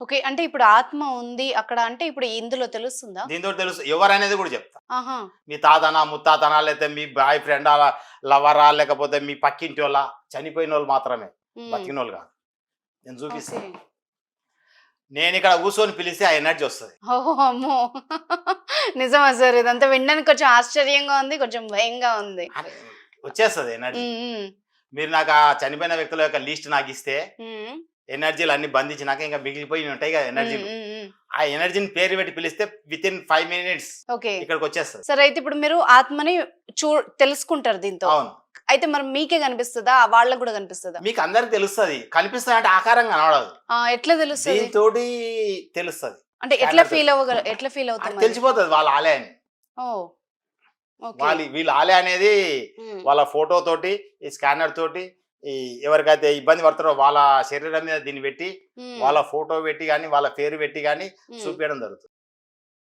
Okay. అంటే ఇప్పుడు ఆత్మ ఉంది అక్కడ అంటే ఇప్పుడు ఇందులో తెలుస్తుందా? దీంతో తెలుసు ఎవరనేది కూడా చెప్తా. ఆహా! మీ తాతనా, ముత్తాతనా, లేకపోతే మీ బాయ్ ఫ్రెండా, లవరా, లేకపోతే మీ పక్కింటోళ్ళ, చనిపోయినోళ్ళు మాత్రమే. హ్మ్. బతికినోళ్ళు కాదు. నేను చూపిస్తా. ఓకే. నేనిక్కడ కూర్చొని పిలిస్తే ఆ ఎనర్జీ వస్తది. ఓహో! అమ్మో! నిజమా సార్? ఇదంతా వినడానికి కొంచెం ఆశ్చర్యంగా ఉంది. కొంచెం భయంగా ఉంది. అరే! వచ్చేస్తది ఎనర్జీ. హ్మ్. హ్మ్. మీరు నాకు ఆ చనిపోయిన వ్యక్తుల యొక్క లిస్ట్ నాకిస్తే, హ్మ్. ఎనర్జీలు అన్నీ బంధించినాక ఇంకా మిగిలిపోయి ఉంటాయి కదా హ్మ్. ఎనర్జీలు. హ్మ్. హ్మ్. ఆ ఎనర్జీని పేరు పెట్టి పిలిస్తే వితిన్ 5 మినిట్స్ ఓకే. ఇక్కడికొచ్చేస్తది. సరే అయితే ఇప్పుడు మీరు ఆత్మని చూ తెలుసుకుంటారు దీంతో. అవును. అయితే మరి మీకే కనిపిస్తదా? వాళ్ళకి గూడా కనిపిస్తదా? మీకు అందరికి తెలుస్తది. కనిపిస్తదంటే ఆకారం కనపడదు. ఆ! ఎట్లా తెలుస్తది? దీనితోటి తెలుస్తది. అంటే స్కానర్ తోటి. ఎట్లా ఫీల్ అవుతాం అది మరి? తెలిసిపోతది వాళ్ళ ఆలే అని. ఓహ్! ఓకే. వీళ్ళ ఆలే అనేది హ్మ్. వాళ్ళ ఫోటో తోటి, ఈ స్కానర్ తోటి, ఈ ఎవరికైతే ఇబ్బంది పడతారో వాళ్ళ శరీరం మీద దీన్ని పెట్టి, హ్మ్. వాళ్ళ ఫోటో పెట్టి గాని, వాళ్ళ పేరు పెట్టి గాని హ్మ్. చూపియడం జరుగుతుంది.